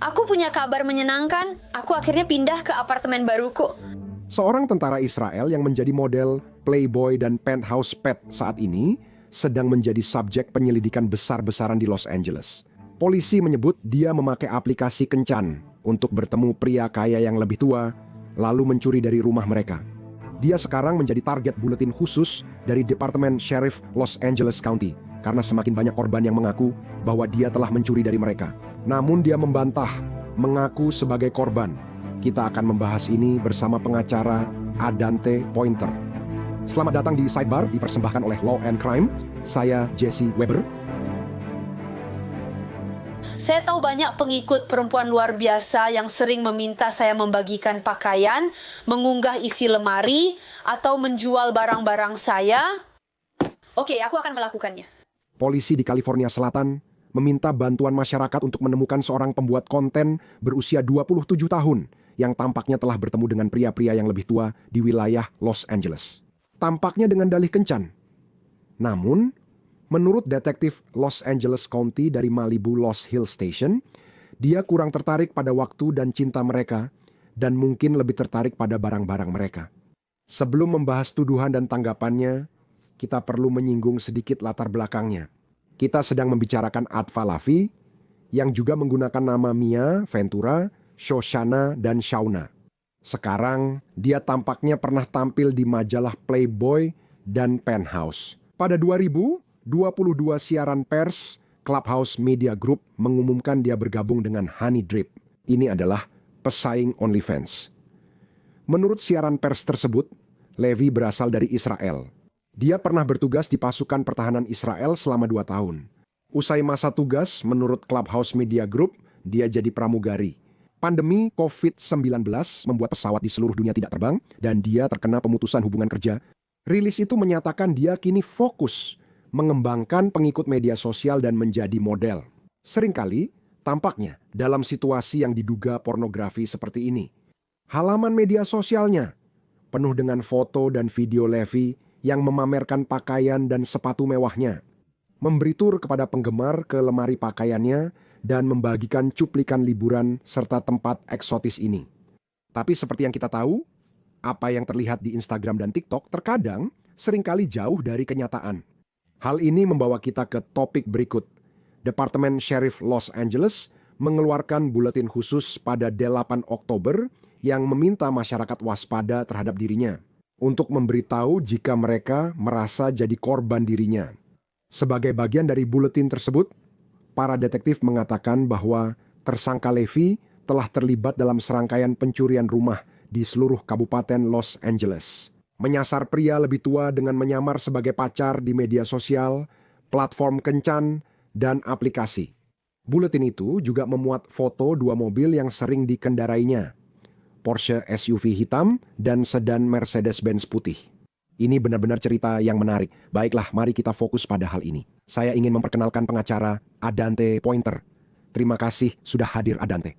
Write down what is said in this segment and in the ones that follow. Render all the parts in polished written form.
Aku punya kabar menyenangkan. Aku akhirnya pindah ke apartemen baruku. Seorang tentara Israel yang menjadi model Playboy dan penthouse pet saat ini sedang menjadi subjek penyelidikan besar-besaran di Los Angeles. Polisi menyebut dia memakai aplikasi kencan untuk bertemu pria kaya yang lebih tua, lalu mencuri dari rumah mereka. Dia sekarang menjadi target buletin khusus dari Departemen Sheriff Los Angeles County karena semakin banyak korban yang mengaku bahwa dia telah mencuri dari mereka. Namun dia membantah, mengaku sebagai korban. Kita akan membahas ini bersama pengacara Adante Pointer. Selamat datang di Sidebar, dipersembahkan oleh Law and Crime. Saya Jesse Weber. Saya tahu banyak pengikut perempuan luar biasa yang sering meminta saya membagikan pakaian, mengunggah isi lemari, atau menjual barang-barang saya. Oke, aku akan melakukannya. Polisi di California Selatan meminta bantuan masyarakat untuk menemukan seorang pembuat konten berusia 27 tahun yang tampaknya telah bertemu dengan pria-pria yang lebih tua di wilayah Los Angeles. Tampaknya dengan dalih kencan. Namun, menurut detektif Los Angeles County dari Malibu Lost Hill Station, dia kurang tertarik pada waktu dan cinta mereka dan mungkin lebih tertarik pada barang-barang mereka. Sebelum membahas tuduhan dan tanggapannya, kita perlu menyinggung sedikit latar belakangnya. Kita sedang membicarakan Atva Lavi yang juga menggunakan nama Mia, Ventura, Shoshana, dan Shauna. Sekarang, dia tampaknya pernah tampil di majalah Playboy dan Penthouse. Pada 2022 siaran pers, Clubhouse Media Group mengumumkan dia bergabung dengan Honey Drip. Ini adalah pesaing OnlyFans. Menurut siaran pers tersebut, Levi berasal dari Israel. Dia pernah bertugas di pasukan pertahanan Israel selama 2 tahun. Usai masa tugas, menurut Clubhouse Media Group, dia jadi pramugari. Pandemi COVID-19 membuat pesawat di seluruh dunia tidak terbang dan dia terkena pemutusan hubungan kerja. Rilis itu menyatakan dia kini fokus mengembangkan pengikut media sosial dan menjadi model. Seringkali, tampaknya dalam situasi yang diduga pornografi seperti ini. Halaman media sosialnya penuh dengan foto dan video Levi yang memamerkan pakaian dan sepatu mewahnya, memberi tur kepada penggemar ke lemari pakaiannya, dan membagikan cuplikan liburan serta tempat eksotis ini. Tapi seperti yang kita tahu, apa yang terlihat di Instagram dan TikTok terkadang seringkali jauh dari kenyataan. Hal ini membawa kita ke topik berikut. Departemen Sheriff Los Angeles mengeluarkan buletin khusus pada 8 Oktober yang meminta masyarakat waspada terhadap dirinya untuk memberitahu jika mereka merasa jadi korban dirinya. Sebagai bagian dari buletin tersebut, para detektif mengatakan bahwa tersangka Levi telah terlibat dalam serangkaian pencurian rumah di seluruh kabupaten Los Angeles. Menyasar pria lebih tua dengan menyamar sebagai pacar di media sosial, platform kencan, dan aplikasi. Buletin itu juga memuat foto 2 mobil yang sering dikendarainya, Porsche SUV hitam dan sedan Mercedes-Benz putih. Ini benar-benar cerita yang menarik. Baiklah, mari kita fokus pada hal ini. Saya ingin memperkenalkan pengacara Adante Pointer. Terima kasih sudah hadir, Adante.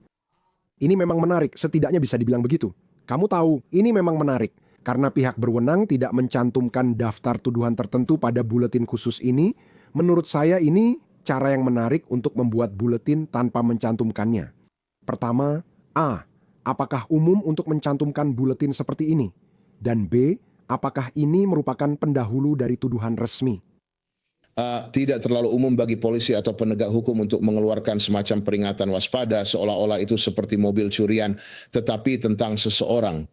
Ini memang menarik, setidaknya bisa dibilang begitu. Kamu tahu, ini memang menarik. Karena pihak berwenang tidak mencantumkan daftar tuduhan tertentu pada buletin khusus ini, menurut saya ini cara yang menarik untuk membuat buletin tanpa mencantumkannya. Pertama, A. Apakah umum untuk mencantumkan buletin seperti ini? Dan B. Apakah ini merupakan pendahulu dari tuduhan resmi? Tidak terlalu umum bagi polisi atau penegak hukum untuk mengeluarkan semacam peringatan waspada seolah-olah itu seperti mobil curian, tetapi tentang seseorang.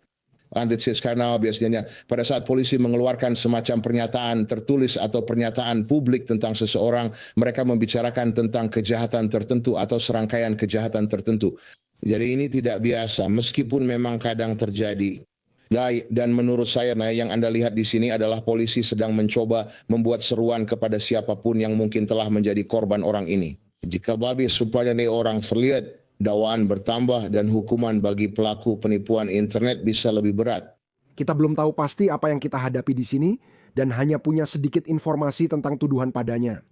Karena biasanya pada saat polisi mengeluarkan semacam pernyataan tertulis atau pernyataan publik tentang seseorang, mereka membicarakan tentang kejahatan tertentu atau serangkaian kejahatan tertentu. Jadi ini tidak biasa, meskipun memang kadang terjadi. Dan menurut saya, yang Anda lihat di sini adalah polisi sedang mencoba membuat seruan kepada siapapun yang mungkin telah menjadi korban orang ini. Jika supaya orang terlihat, dakwaan bertambah dan hukuman bagi pelaku penipuan internet bisa lebih berat. Kita belum tahu pasti apa yang kita hadapi di sini dan hanya punya sedikit informasi tentang tuduhan padanya.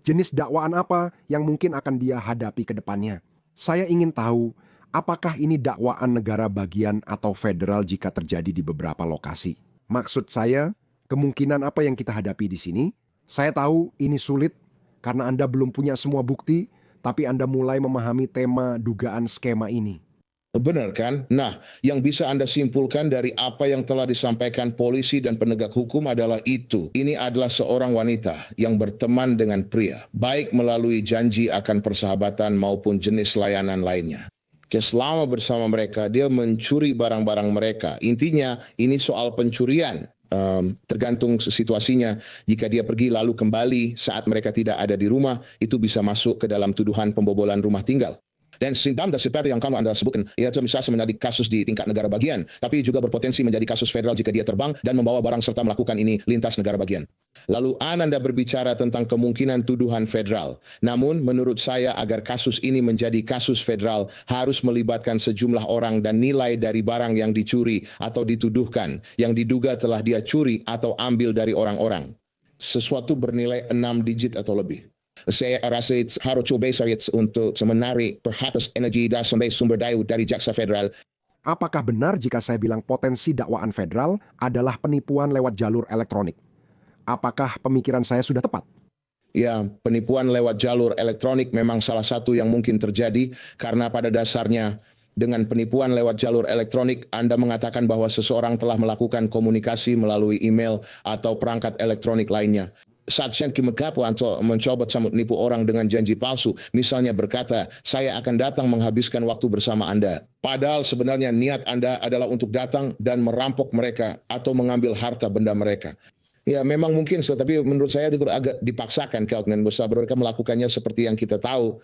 Jenis dakwaan apa yang mungkin akan dia hadapi ke depannya. Saya ingin tahu, apakah ini dakwaan negara bagian atau federal jika terjadi di beberapa lokasi? Maksud saya, kemungkinan apa yang kita hadapi di sini? Saya tahu ini sulit karena Anda belum punya semua bukti, tapi Anda mulai memahami tema dugaan skema ini. Benar kan? Nah, yang bisa Anda simpulkan dari apa yang telah disampaikan polisi dan penegak hukum adalah itu. Ini adalah seorang wanita yang berteman dengan pria, baik melalui janji akan persahabatan maupun jenis layanan lainnya. Selama bersama mereka, dia mencuri barang-barang mereka. Intinya, ini soal pencurian. Tergantung situasinya. Jika dia pergi lalu kembali saat mereka tidak ada di rumah, itu bisa masuk ke dalam tuduhan pembobolan rumah tinggal. Dan sindam dan seperti yang kamu Anda sebutkan, itu bisa menjadi kasus di tingkat negara bagian, tapi juga berpotensi menjadi kasus federal jika dia terbang dan membawa barang serta melakukan ini lintas negara bagian. Lalu Anda berbicara tentang kemungkinan tuduhan federal. Namun menurut saya agar kasus ini menjadi kasus federal harus melibatkan sejumlah orang dan nilai dari barang yang dicuri atau dituduhkan, yang diduga telah dia curi atau ambil dari orang-orang. Sesuatu bernilai 6 digit atau lebih. Saya rasa harus coba saya untuk menarik perhatian energi dan sumber daya dari Jaksa Federal. Apakah benar jika saya bilang potensi dakwaan federal adalah penipuan lewat jalur elektronik? Apakah pemikiran saya sudah tepat? Ya, penipuan lewat jalur elektronik memang salah satu yang mungkin terjadi karena pada dasarnya dengan penipuan lewat jalur elektronik, Anda mengatakan bahwa seseorang telah melakukan komunikasi melalui email atau perangkat elektronik lainnya. Saat Kimekapo mencoba menipu orang dengan janji palsu, misalnya berkata, saya akan datang menghabiskan waktu bersama Anda. Padahal sebenarnya niat Anda adalah untuk datang dan merampok mereka atau mengambil harta benda mereka. Ya memang mungkin, tapi menurut saya itu agak dipaksakan kalau mereka melakukannya seperti yang kita tahu.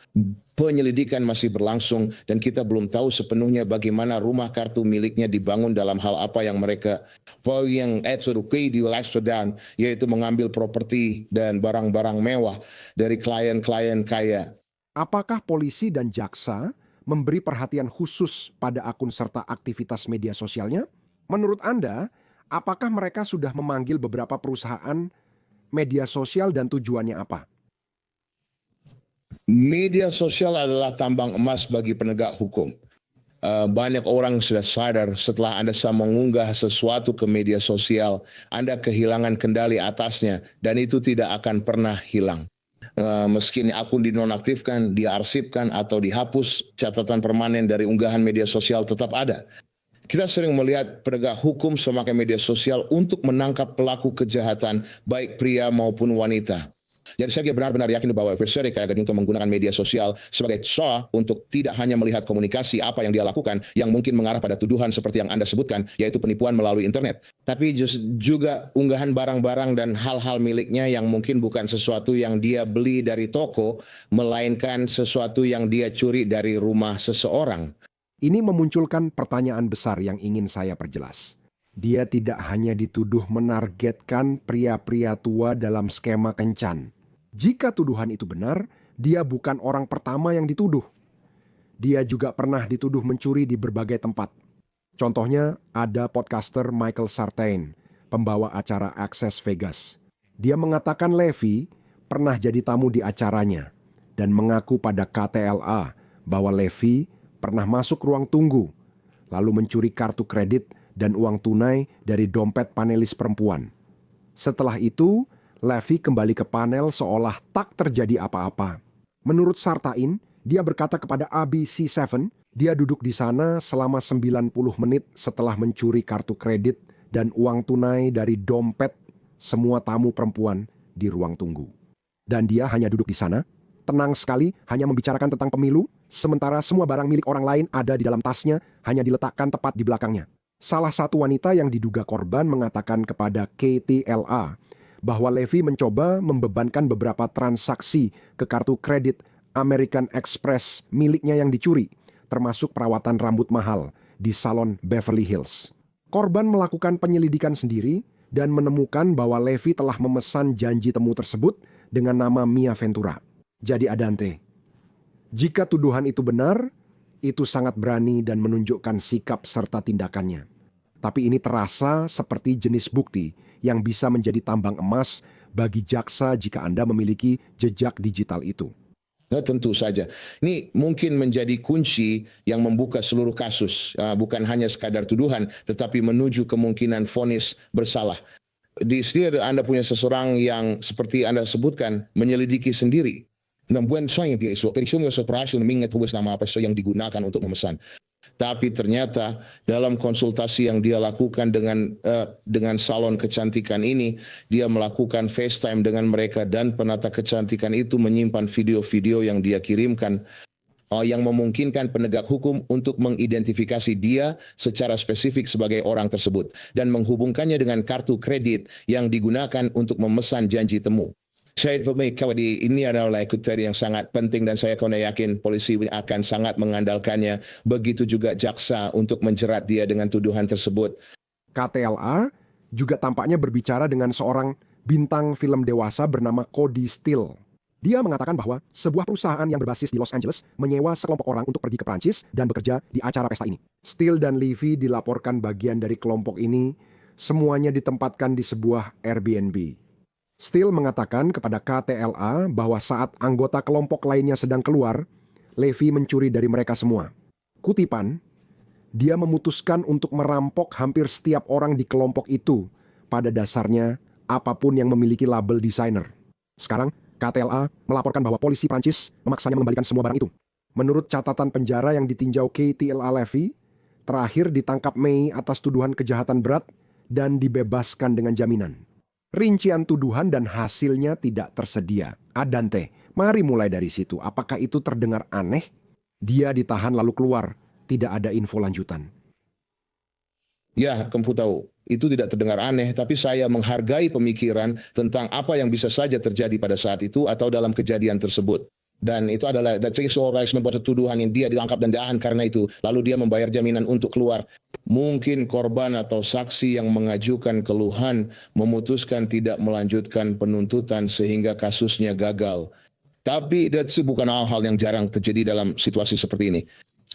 Penyelidikan masih berlangsung dan kita belum tahu sepenuhnya bagaimana rumah kartu miliknya dibangun dalam hal apa yang mereka yaitu mengambil properti dan barang-barang mewah dari klien-klien kaya. Apakah polisi dan jaksa memberi perhatian khusus pada akun serta aktivitas media sosialnya? Menurut Anda, apakah mereka sudah memanggil beberapa perusahaan media sosial dan tujuannya apa? Media sosial adalah tambang emas bagi penegak hukum. Banyak orang sudah sadar setelah Anda mengunggah sesuatu ke media sosial, Anda kehilangan kendali atasnya dan itu tidak akan pernah hilang. Meski akun dinonaktifkan, diarsipkan atau dihapus, catatan permanen dari unggahan media sosial tetap ada. Kita sering melihat penegak hukum memakai media sosial untuk menangkap pelaku kejahatan, baik pria maupun wanita. Jadi saya benar-benar yakin bahwa adversary kayak untuk menggunakan media sosial sebagai cara untuk tidak hanya melihat komunikasi apa yang dia lakukan, yang mungkin mengarah pada tuduhan seperti yang Anda sebutkan, yaitu penipuan melalui internet. Tapi juga unggahan barang-barang dan hal-hal miliknya yang mungkin bukan sesuatu yang dia beli dari toko, melainkan sesuatu yang dia curi dari rumah seseorang. Ini memunculkan pertanyaan besar yang ingin saya perjelas. Dia tidak hanya dituduh menargetkan pria-pria tua dalam skema kencan. Jika tuduhan itu benar, dia bukan orang pertama yang dituduh. Dia juga pernah dituduh mencuri di berbagai tempat. Contohnya ada podcaster Michael Sartain, pembawa acara Access Vegas. Dia mengatakan Levy pernah jadi tamu di acaranya dan mengaku pada KTLA bahwa Levy pernah masuk ruang tunggu, lalu mencuri kartu kredit dan uang tunai dari dompet panelis perempuan. Setelah itu, Levy kembali ke panel seolah tak terjadi apa-apa. Menurut Sartain, dia berkata kepada ABC7, dia duduk di sana selama 90 menit setelah mencuri kartu kredit dan uang tunai dari dompet semua tamu perempuan di ruang tunggu. Dan dia hanya duduk di sana, tenang sekali, hanya membicarakan tentang pemilu, sementara semua barang milik orang lain ada di dalam tasnya, hanya diletakkan tepat di belakangnya. Salah satu wanita yang diduga korban mengatakan kepada KTLA bahwa Levy mencoba membebankan beberapa transaksi ke kartu kredit American Express miliknya yang dicuri, termasuk perawatan rambut mahal di salon Beverly Hills. Korban melakukan penyelidikan sendiri dan menemukan bahwa Levy telah memesan janji temu tersebut dengan nama Mia Ventura. Jadi Adante, jika tuduhan itu benar, itu sangat berani dan menunjukkan sikap serta tindakannya. Tapi ini terasa seperti jenis bukti yang bisa menjadi tambang emas bagi jaksa jika Anda memiliki jejak digital itu. Nah, tentu saja. Ini mungkin menjadi kunci yang membuka seluruh kasus. Bukan hanya sekadar tuduhan, tetapi menuju kemungkinan vonis bersalah. Di sini Anda punya seseorang yang seperti Anda sebutkan, menyelidiki sendiri. Soalnya dia isu, peristiwa operasi mengingat nama apa yang digunakan untuk memesan. Tapi ternyata dalam konsultasi yang dia lakukan dengan salon kecantikan ini, dia melakukan FaceTime dengan mereka dan penata kecantikan itu menyimpan video-video yang dia kirimkan yang memungkinkan penegak hukum untuk mengidentifikasi dia secara spesifik sebagai orang tersebut dan menghubungkannya dengan kartu kredit yang digunakan untuk memesan janji temu. Saya berpikir ini adalah kriteria yang sangat penting dan saya yakin polisi akan sangat mengandalkannya. Begitu juga jaksa untuk menjerat dia dengan tuduhan tersebut. KTLA juga tampaknya berbicara dengan seorang bintang film dewasa bernama Cody Steele. Dia mengatakan bahwa sebuah perusahaan yang berbasis di Los Angeles menyewa sekelompok orang untuk pergi ke Prancis dan bekerja di acara pesta ini. Steele dan Levy dilaporkan bagian dari kelompok ini, semuanya ditempatkan di sebuah Airbnb. Steele mengatakan kepada KTLA bahwa saat anggota kelompok lainnya sedang keluar, Levy mencuri dari mereka semua. Kutipan, dia memutuskan untuk merampok hampir setiap orang di kelompok itu, pada dasarnya apapun yang memiliki label desainer. Sekarang, KTLA melaporkan bahwa polisi Prancis memaksanya mengembalikan semua barang itu. Menurut catatan penjara yang ditinjau KTLA Levy, terakhir ditangkap Mei atas tuduhan kejahatan berat dan dibebaskan dengan jaminan. Rincian tuduhan dan hasilnya tidak tersedia. Adante, mari mulai dari situ. Apakah itu terdengar aneh? Dia ditahan lalu keluar. Tidak ada info lanjutan. Ya, kamu tahu, itu tidak terdengar aneh, tapi saya menghargai pemikiran tentang apa yang bisa saja terjadi pada saat itu atau dalam kejadian tersebut. Dan itu adalah seorang yang membuat tuduhan yang dia ditangkap dan ditahan karena itu. Lalu dia membayar jaminan untuk keluar. Mungkin korban atau saksi yang mengajukan keluhan memutuskan tidak melanjutkan penuntutan sehingga kasusnya gagal. Tapi itu bukan hal-hal yang jarang terjadi dalam situasi seperti ini.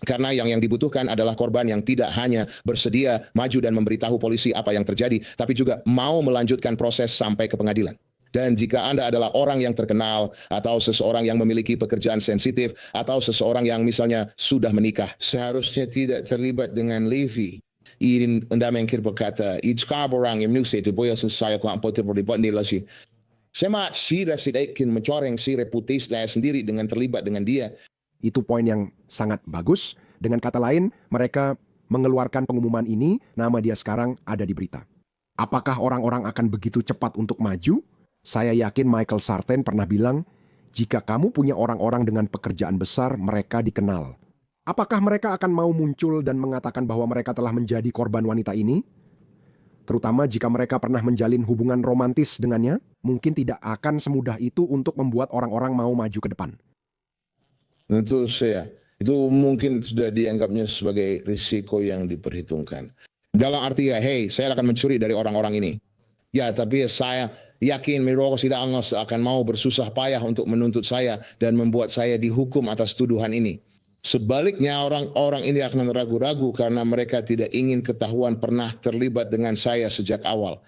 Karena yang dibutuhkan adalah korban yang tidak hanya bersedia maju dan memberitahu polisi apa yang terjadi, tapi juga mau melanjutkan proses sampai ke pengadilan. Dan jika Anda adalah orang yang terkenal atau seseorang yang memiliki pekerjaan sensitif atau seseorang yang misalnya sudah menikah, seharusnya tidak terlibat dengan Levy. Ini Anda mungkin berkata, itu orang yang menusai itu boleh saya kurang terlibat ni lagi. Saya mak sira sidakin mencoreng si reputasi saya sendiri dengan terlibat dengan dia. Itu poin yang sangat bagus. Dengan kata lain, mereka mengeluarkan pengumuman ini, nama dia sekarang ada di berita. Apakah orang-orang akan begitu cepat untuk maju? Saya yakin Michael Sartain pernah bilang, jika kamu punya orang-orang dengan pekerjaan besar, mereka dikenal. Apakah mereka akan mau muncul dan mengatakan bahwa mereka telah menjadi korban wanita ini? Terutama jika mereka pernah menjalin hubungan romantis dengannya, mungkin tidak akan semudah itu untuk membuat orang-orang mau maju ke depan. Tentu saya, itu mungkin sudah dianggapnya sebagai risiko yang diperhitungkan. Dalam arti hey, saya akan mencuri dari orang-orang ini. Ya, tapi saya yakin Miroko Sidangos akan mau bersusah payah untuk menuntut saya dan membuat saya dihukum atas tuduhan ini. Sebaliknya orang-orang ini akan ragu-ragu karena mereka tidak ingin ketahuan pernah terlibat dengan saya sejak awal.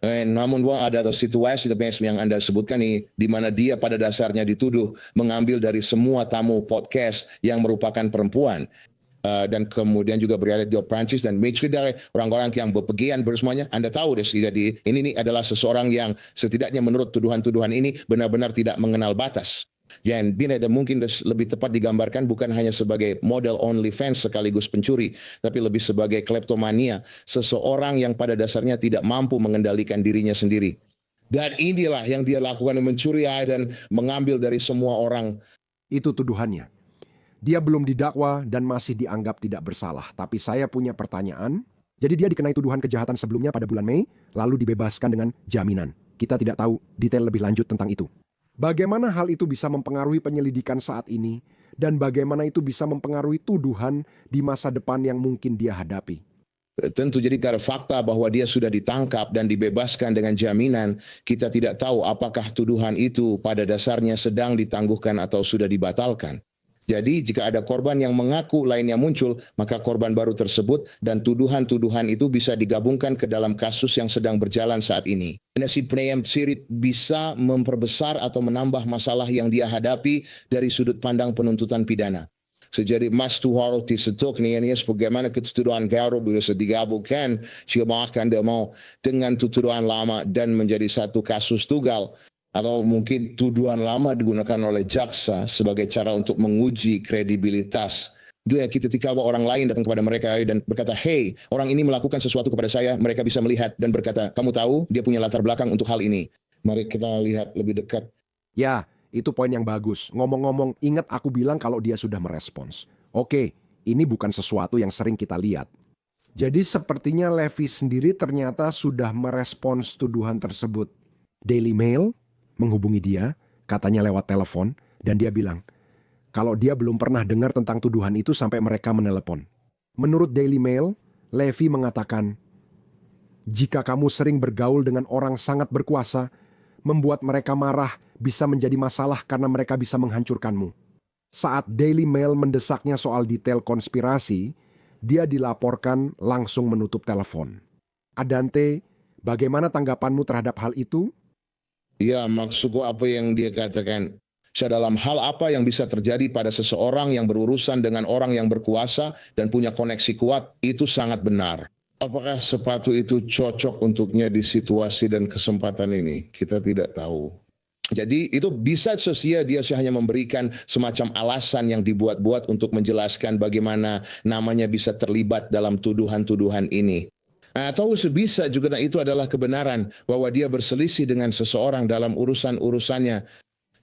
Namun ada situasi yang Anda sebutkan ini, di mana dia pada dasarnya dituduh mengambil dari semua tamu podcast yang merupakan perempuan. Dan kemudian juga berada di Prancis dan mencuri dari orang-orang yang berpergian bersemuanya. Anda tahu jadi ini adalah seseorang yang setidaknya menurut tuduhan-tuduhan ini benar-benar tidak mengenal batas. Yang mungkin lebih tepat digambarkan bukan hanya sebagai model OnlyFans sekaligus pencuri, tapi lebih sebagai kleptomania, seseorang yang pada dasarnya tidak mampu mengendalikan dirinya sendiri. Dan inilah yang dia lakukan, mencuri dan mengambil dari semua orang. Itu tuduhannya. Dia belum didakwa dan masih dianggap tidak bersalah. Tapi saya punya pertanyaan. Jadi dia dikenai tuduhan kejahatan sebelumnya pada bulan Mei, lalu dibebaskan dengan jaminan. Kita tidak tahu detail lebih lanjut tentang itu. Bagaimana hal itu bisa mempengaruhi penyelidikan saat ini, dan bagaimana itu bisa mempengaruhi tuduhan di masa depan yang mungkin dia hadapi? Tentu jadi karena fakta bahwa dia sudah ditangkap dan dibebaskan dengan jaminan, kita tidak tahu apakah tuduhan itu pada dasarnya sedang ditangguhkan atau sudah dibatalkan. Jadi jika ada korban yang mengaku lainnya muncul, maka korban baru tersebut dan tuduhan-tuduhan itu bisa digabungkan ke dalam kasus yang sedang berjalan saat ini. Nasib Sirit bisa memperbesar atau menambah masalah yang dia hadapi dari sudut pandang penuntutan pidana. Jadi mas tuharo tisetuk ni ini bagaimana ketuduhan Garuda bisa digabungkan siapa akan dia mau dengan tuduhan lama dan menjadi satu kasus tunggal. atau mungkin tuduhan lama digunakan oleh jaksa sebagai cara untuk menguji kredibilitas. Itu ya ketika orang lain datang kepada mereka dan berkata, hey, orang ini melakukan sesuatu kepada saya, mereka bisa melihat dan berkata, kamu tahu dia punya latar belakang untuk hal ini. Mari kita lihat lebih dekat. Ya, itu poin yang bagus. Ngomong-ngomong, ingat aku bilang kalau dia sudah merespons. Oke, ini bukan sesuatu yang sering kita lihat. Jadi sepertinya Levi sendiri ternyata sudah merespons tuduhan tersebut. Daily Mail menghubungi dia, katanya lewat telepon, dan dia bilang, kalau dia belum pernah dengar tentang tuduhan itu sampai mereka menelepon. Menurut Daily Mail, Levi mengatakan, jika kamu sering bergaul dengan orang sangat berkuasa, membuat mereka marah bisa menjadi masalah karena mereka bisa menghancurkanmu. Saat Daily Mail mendesaknya soal detail konspirasi, dia dilaporkan langsung menutup telepon. Adante, bagaimana tanggapanmu terhadap hal itu? Ya, maksudku apa yang dia katakan. Dalam hal apa yang bisa terjadi pada seseorang yang berurusan dengan orang yang berkuasa dan punya koneksi kuat, itu sangat benar. Apakah sepatu itu cocok untuknya di situasi dan kesempatan ini? Kita tidak tahu. Jadi itu bisa saja dia hanya memberikan semacam alasan yang dibuat-buat untuk menjelaskan bagaimana namanya bisa terlibat dalam tuduhan-tuduhan ini. Atau bisa juga itu adalah kebenaran bahwa dia berselisih dengan seseorang dalam urusan-urusannya.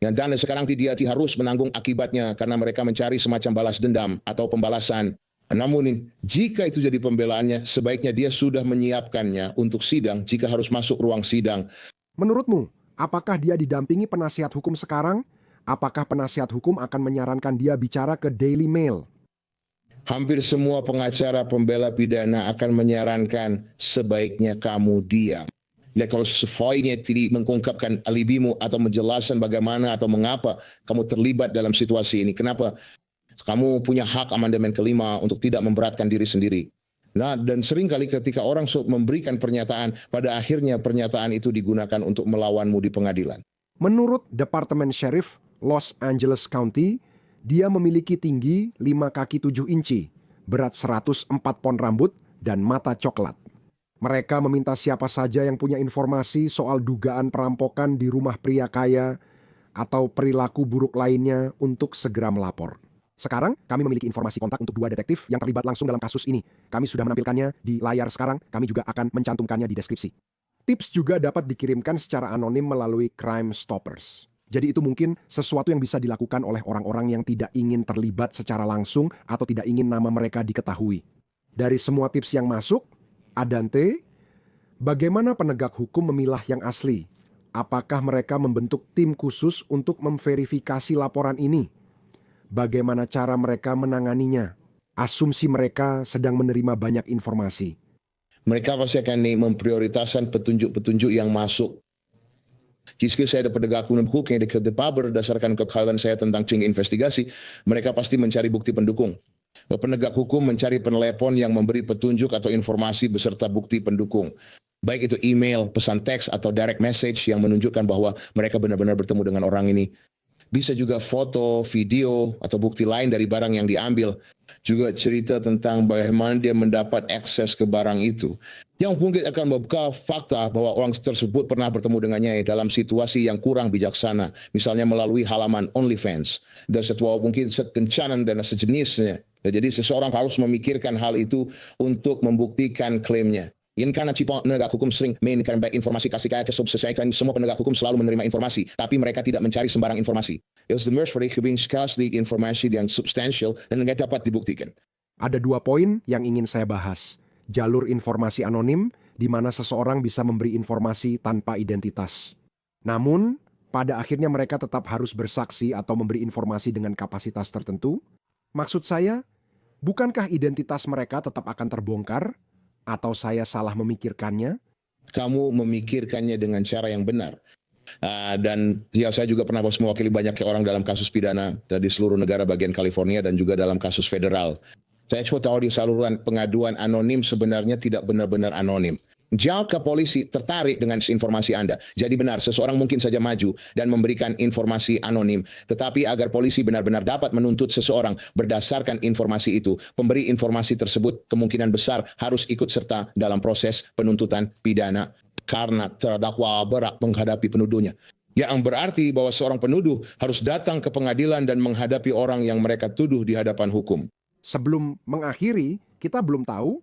Dan sekarang dia harus menanggung akibatnya karena mereka mencari semacam balas dendam atau pembalasan. Namun jika itu jadi pembelaannya, sebaiknya dia sudah menyiapkannya untuk sidang jika harus masuk ruang sidang. Menurutmu, apakah dia didampingi penasihat hukum sekarang? Apakah penasihat hukum akan menyarankan dia bicara ke Daily Mail? Hampir semua pengacara pembela pidana akan menyarankan sebaiknya kamu diam. Dan kalau sesuainya tidak mengungkapkan alibimu atau menjelaskan bagaimana atau mengapa kamu terlibat dalam situasi ini. Kenapa? Kamu punya hak amandemen kelima untuk tidak memberatkan diri sendiri. Nah, dan seringkali ketika orang memberikan pernyataan, pada akhirnya pernyataan itu digunakan untuk melawanmu di pengadilan. Menurut Departemen Sheriff Los Angeles County, dia memiliki tinggi 5 kaki 7 inci, berat 104 pon rambut, dan mata coklat. Mereka meminta siapa saja yang punya informasi soal dugaan perampokan di rumah pria kaya atau perilaku buruk lainnya untuk segera melapor. Sekarang, kami memiliki informasi kontak untuk 2 detektif yang terlibat langsung dalam kasus ini. Kami sudah menampilkannya di layar sekarang, kami juga akan mencantumkannya di deskripsi. Tips juga dapat dikirimkan secara anonim melalui Crime Stoppers. Jadi itu mungkin sesuatu yang bisa dilakukan oleh orang-orang yang tidak ingin terlibat secara langsung atau tidak ingin nama mereka diketahui. Dari semua tips yang masuk, Adante, bagaimana penegak hukum memilah yang asli? Apakah mereka membentuk tim khusus untuk memverifikasi laporan ini? Bagaimana cara mereka menanganinya? Asumsi mereka sedang menerima banyak informasi. Mereka pasti akan memprioritaskan petunjuk-petunjuk yang masuk. Jika saya ada penegak hukum yang berdasarkan kekhawaran saya tentang investigasi, mereka pasti mencari bukti pendukung. Penegak hukum mencari penelepon yang memberi petunjuk atau informasi beserta bukti pendukung. Baik itu email, pesan teks, atau direct message yang menunjukkan bahwa mereka benar-benar bertemu dengan orang ini. Bisa juga foto, video, atau bukti lain dari barang yang diambil. Juga cerita tentang bagaimana dia mendapat akses ke barang itu. Yang mungkin akan membuka fakta bahwa orang tersebut pernah bertemu dengannya dalam situasi yang kurang bijaksana. Misalnya melalui halaman OnlyFans. Dan setelah mungkin kencanan dan sejenisnya. Jadi seseorang harus memikirkan hal itu untuk membuktikan klaimnya. Ini karena penegak hukum sering mainkan baik informasi kasih kaya keselesaikan, semua penegak hukum selalu menerima informasi, tapi mereka tidak mencari sembarang informasi. It's the merge for informasi yang substansial dan tidak dapat dibuktikan. Ada 2 poin yang ingin saya bahas. Jalur informasi anonim, di mana seseorang bisa memberi informasi tanpa identitas. Namun, pada akhirnya mereka tetap harus bersaksi atau memberi informasi dengan kapasitas tertentu. Maksud saya, bukankah identitas mereka tetap akan terbongkar? Atau saya salah memikirkannya? Kamu memikirkannya dengan cara yang benar. Dan ya, saya juga pernah mewakili banyak orang dalam kasus pidana di seluruh negara bagian California dan juga dalam kasus federal. Saya coba tahu di saluran pengaduan anonim sebenarnya tidak benar-benar anonim. Jika polisi tertarik dengan informasi Anda, jadi benar seseorang mungkin saja maju dan memberikan informasi anonim. Tetapi agar polisi benar-benar dapat menuntut seseorang berdasarkan informasi itu, pemberi informasi tersebut kemungkinan besar harus ikut serta dalam proses penuntutan pidana karena terdakwa berat menghadapi penuduhnya. Yang berarti bahwa seorang penuduh harus datang ke pengadilan dan menghadapi orang yang mereka tuduh di hadapan hukum. Sebelum mengakhiri, kita belum tahu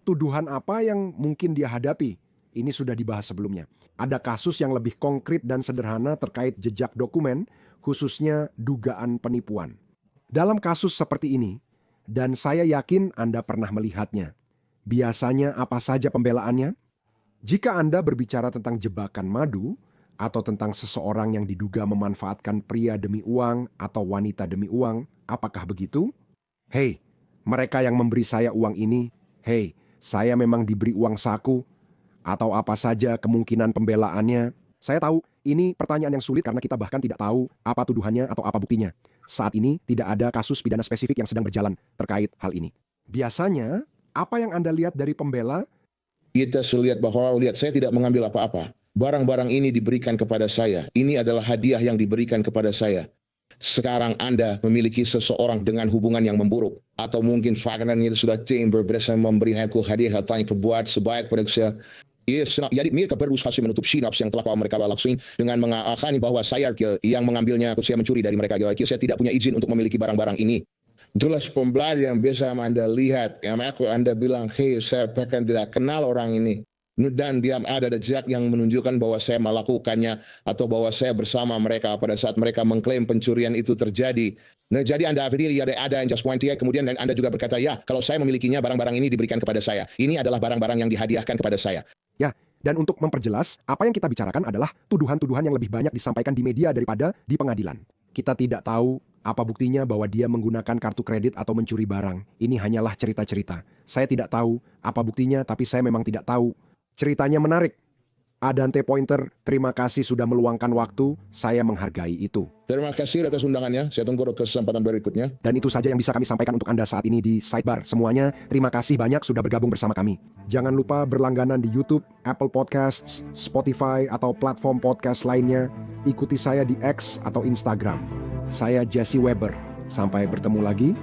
tuduhan apa yang mungkin dia hadapi. Ini sudah dibahas sebelumnya. Ada kasus yang lebih konkret dan sederhana terkait jejak dokumen, khususnya dugaan penipuan. Dalam kasus seperti ini, dan saya yakin Anda pernah melihatnya, biasanya apa saja pembelaannya? Jika Anda berbicara tentang jebakan madu, atau tentang seseorang yang diduga memanfaatkan pria demi uang atau wanita demi uang, apakah begitu? Hei, mereka yang memberi saya uang ini, hei, saya memang diberi uang saku, atau apa saja kemungkinan pembelaannya. Saya tahu, ini pertanyaan yang sulit karena kita bahkan tidak tahu apa tuduhannya atau apa buktinya. Saat ini tidak ada kasus pidana spesifik yang sedang berjalan terkait hal ini. Biasanya, apa yang Anda lihat dari pembela? Kita lihat bahwa saya tidak mengambil apa-apa. Barang-barang ini diberikan kepada saya. Ini adalah hadiah yang diberikan kepada saya. Sekarang Anda memiliki seseorang dengan hubungan yang memburuk. Atau mungkin faknan itu sudah timber berdasarkan memberi aku hadiah atau yang berbuat sebaik pada saya. Jadi mereka berusaha menutup sinaps yang telah mereka lakukan dengan mengatakan bahwa saya yang mengambilnya, saya mencuri dari mereka. Saya tidak punya izin untuk memiliki barang-barang ini. Itulah pembelajaran yang biasa Anda lihat. Yang Anda bilang, hey, saya bahkan tidak kenal orang ini. Dan dia ada jejak yang menunjukkan bahwa saya melakukannya atau bahwa saya bersama mereka pada saat mereka mengklaim pencurian itu terjadi. Nah, jadi Anda berdiri ada yang just point here, kemudian Anda juga berkata, ya, kalau saya memilikinya, barang-barang ini diberikan kepada saya. Ini adalah barang-barang yang dihadiahkan kepada saya. Ya, dan untuk memperjelas, apa yang kita bicarakan adalah tuduhan-tuduhan yang lebih banyak disampaikan di media daripada di pengadilan. Kita tidak tahu apa buktinya bahwa dia menggunakan kartu kredit atau mencuri barang. Ini hanyalah cerita-cerita. Saya tidak tahu apa buktinya, tapi saya memang tidak tahu. Ceritanya menarik. Adante Pointer, terima kasih sudah meluangkan waktu. Saya menghargai itu. Terima kasih atas undangannya. Saya tunggu kesempatan berikutnya. Dan itu saja yang bisa kami sampaikan untuk Anda saat ini di Sidebar. Semuanya, terima kasih banyak sudah bergabung bersama kami. Jangan lupa berlangganan di YouTube, Apple Podcasts, Spotify, atau platform podcast lainnya. Ikuti saya di X atau Instagram. Saya Jesse Weber. Sampai bertemu lagi.